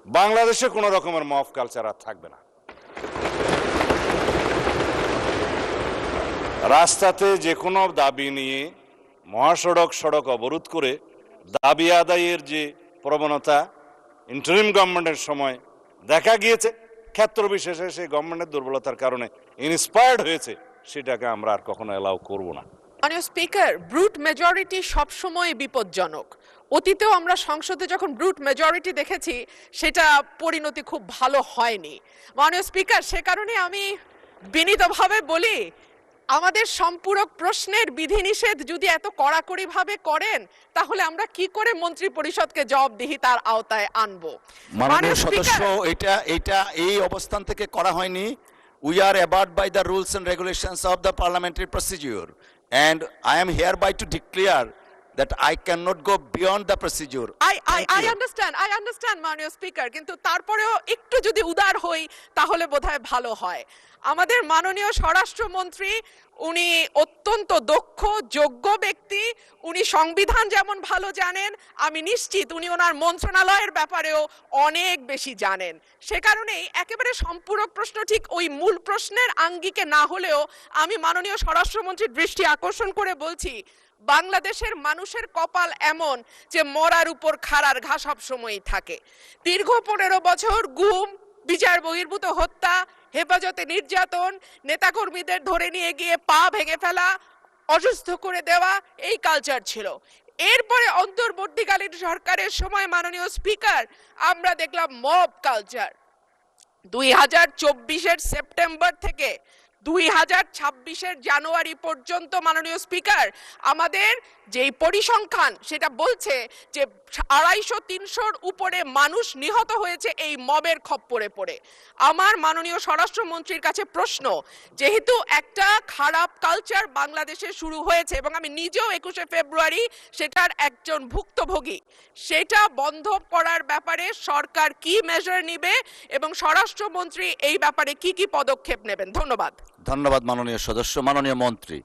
বাংলাদেশে কোনো রকমের মফ কালচার আর থাকবে না। রাস্তাতে যে কোনো দাবি নিয়ে সড়ক অবরোধ করে দাবি আদায়ের যে প্রবণতা ইন্টারিম গভর্নমেন্টের সময় দেখা গিয়েছে, ক্ষেত্র বিশেষে সেই গভর্নমেন্টের দুর্বলতার কারণে ইন্সপায়ার্ড হয়েছে, সেটাকে আমরা আর কখনো অ্যালাউ করব না। মাননীয় স্পিকার, ব্রুট মেজরিটি সবসময় বিপজ্জনক। অতীতেও আমরা সংসদে যখন ব্রুট মেজরিটি দেখেছি, সেটা পরিণতি খুব ভালো হয়নি। মাননীয় স্পিকার, সে কারণে আমি বিনীতভাবে বলি, আমাদের সম্পূরক প্রশ্নের বিধিনিষেধ যদি এত কড়াকড়িভাবে করেন, তাহলে আমরা কি করে মন্ত্রী পরিষদকে জবাবদিহিতার আওতায় আনবো? মাননীয় সদস্য, এটা এই অবস্থান থেকে করা হয়নি। We are abide by the rules and regulations of the parliamentary procedure, and I am hereby to declare that I cannot go beyond the procedure. I understand মাননীয় স্পিকার, কিন্তু তারপরেও একটু যদি উদার হই তাহলে বোধহয় ভালো হয়। আমাদের মাননীয় স্বরাষ্ট্রমন্ত্রী, উনি অত্যন্ত দক্ষ যোগ্য ব্যক্তি। উনি সংবিধান যেমন ভালো জানেন, আমি নিশ্চিত উনি ওনার মন্ত্রণালয়ের ব্যাপারেও অনেক বেশি জানেন। সে কারণেই একেবারে সম্পূরক প্রশ্ন ঠিক ওই মূল প্রশ্নের আঙ্গিকে না হলেও আমি মাননীয় স্বরাষ্ট্রমন্ত্রীর দৃষ্টি আকর্ষণ করে বলছি, বাংলাদেশের মানুষের কপাল এমন যে মরার উপর খাড়ার ঘা সব সময়ই থাকে। দীর্ঘ 15 বছর গুম, বিচার বহির্ভূত হত্যা, হেফাজতে নির্যাতন, নেতাকর্মীদের ধরে নিয়ে গিয়ে পা ভেঙে ফেলা, অসুস্থ করে দেওয়া, এই কালচার ছিল। এরপরে অন্তর্বর্তীকালীন সরকারের সময় মাননীয় স্পিকার, আমরা দেখলাম মব কালচার। 2024-এর সেপ্টেম্বর থেকে 2026-এর জানুয়ারি পর্যন্ত মাননীয় স্পিকার, আমাদের যেই পরিসংখ্যান সেটা বলছে যে 250-300-র উপরে মানুষ নিহত হয়েছে এই মবের খপ্পরে পড়ে। আমার মাননীয় স্বরাষ্ট্রমন্ত্রীর কাছে প্রশ্ন, যেহেতু একটা খারাপ কালচার বাংলাদেশে শুরু হয়েছে এবং আমি নিজেও 21শে ফেব্রুয়ারি সেটার একজন ভুক্তভোগী, সেটা বন্ধ করার ব্যাপারে সরকার কি মেজার নেবে এবং স্বরাষ্ট্রমন্ত্রী এই ব্যাপারে কি কি পদক্ষেপ নেবেন? ধন্যবাদ। ধন্যবাদ মাননীয় সদস্য। মাননীয় মন্ত্রী।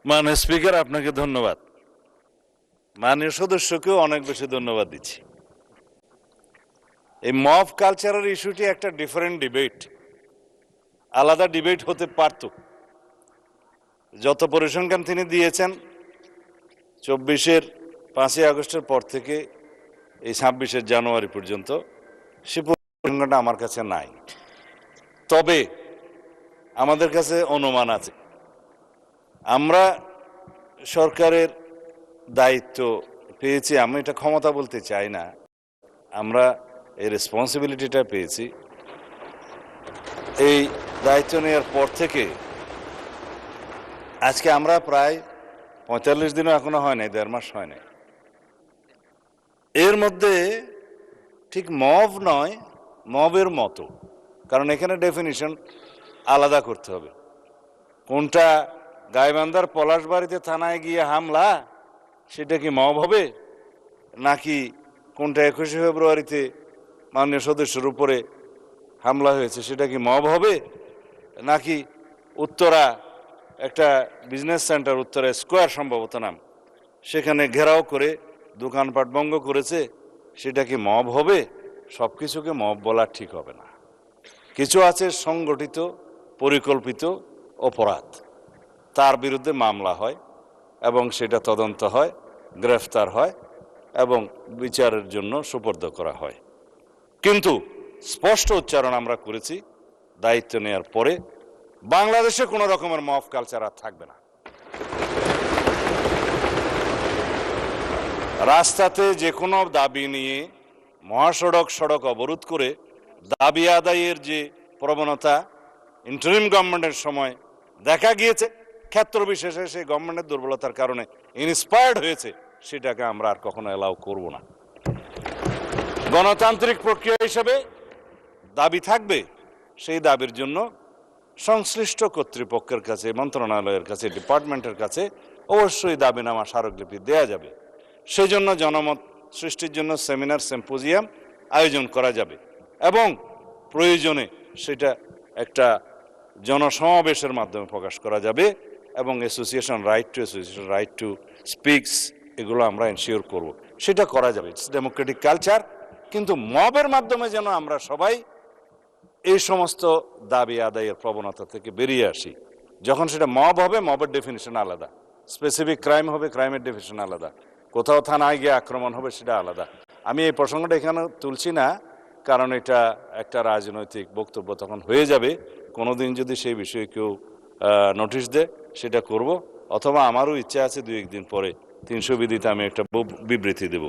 মাননীয় স্পিকার, আপনাকে ধন্যবাদ। মাননীয় সদস্যকেও অনেক বেশি ধন্যবাদ দিচ্ছি। এই মব কালচারের ইস্যুটি একটা ডিফারেন্ট ডিবেট, আলাদা ডিবেট হতে পারত। যত পরিসংখ্যান তিনি দিয়েছেন 24-এর 5ই আগস্টের পর থেকে এই 26-এর জানুয়ারি পর্যন্ত, সে পরিসংখ্যানটা আমার কাছে নাই। তবে আমাদের কাছে অনুমান আছে। আমরা সরকারের দায়িত্ব পেয়েছি, আমি এটা ক্ষমতা বলতে চাই না, আমরা এই রেসপন্সিবিলিটিটা পেয়েছি। এই দায়িত্ব নেওয়ার পর থেকে আজকে আমরা প্রায় 45 দিনও এখনো হয় নাই, 1.5 মাস হয় নাই। এর মধ্যে ঠিক মব নয়, মবের মতো, কারণ এখানে ডেফিনিশন আলাদা করতে হবে। কোনটা গাইবান্ধার পলাশবাড়িতে থানায় গিয়ে হামলা, সেটা কি মব হবে? নাকি কোনটা 21শে ফেব্রুয়ারিতে মাননীয় সদস্যের উপরে হামলা হয়েছে, সেটা কি মব হবে? নাকি উত্তরা একটা বিজনেস সেন্টার, উত্তরা স্কোয়ার সম্ভবত নাম, সেখানে ঘেরাও করে দোকানপাট ভঙ্গ করেছে, সেটা কি মব হবে? সব কিছুকে মব বলা ঠিক হবে না। কিছু আছে সংগঠিত পরিকল্পিত অপরাধ, তার বিরুদ্ধে মামলা হয় এবং সেটা তদন্ত হয়, গ্রেফতার হয় এবং বিচারের জন্য সুপর্দ করা হয়। কিন্তু স্পষ্ট উচ্চারণ আমরা করেছি দায়িত্ব নেওয়ার পরে, বাংলাদেশে কোনো রকমের মব কালচার আর থাকবে না। রাস্তাতে যে কোনো দাবি নিয়ে সড়ক অবরোধ করে দাবি আদায়ের যে প্রবণতা ইন্টারিম গভর্নমেন্টের সময় দেখা গিয়েছে, ক্ষেত্র বিশেষে সেই গভর্নমেন্টের দুর্বলতার কারণে ইন্সপায়ার্ড হয়েছে, সেটাকে আমরা আর কখনো অ্যালাউ করব না। গণতান্ত্রিক প্রক্রিয়া হিসেবে দাবি থাকবে, সেই দাবির জন্য সংশ্লিষ্ট কর্তৃপক্ষের কাছে, মন্ত্রণালয়ের কাছে, ডিপার্টমেন্টের কাছে অবশ্যই দাবিনামা স্মারকলিপি দেয়া যাবে। সেই জন্য জনমত সৃষ্টির জন্য সেমিনার, সিম্পোজিয়াম আয়োজন করা যাবে এবং প্রয়োজনে সেটা একটা জনসমাবেশের মাধ্যমে প্রকাশ করা যাবে এবং অ্যাসোসিয়েশন রাইট টু স্পিকস, এগুলো আমরা এনশিওর করব, সেটা করা যাবে। ইটস ডেমোক্রেটিক কালচার, কিন্তু মবের মাধ্যমে যেন আমরা সবাই এই সমস্ত দাবি আদায়ের প্রবণতা থেকে বেরিয়ে আসি। যখন সেটা মব হবে, মবের ডেফিনিশন আলাদা, স্পেসিফিক ক্রাইম হবে, ক্রাইমের ডেফিনিশন আলাদা, কোথাও থানায় গিয়ে আক্রমণ হবে, সেটা আলাদা। আমি এই প্রসঙ্গটা এখানে তুলছি না, কারণ এটা একটা রাজনৈতিক বক্তব্য তখন হয়ে যাবে। কোনোদিন যদি সেই বিষয়ে কেউ নোটিশ দেয়, সেটা করব, অথবা আমারও ইচ্ছা আছে 2-1 দিন পরে 300 বিধিতে আমি একটা বিবৃতি দেব।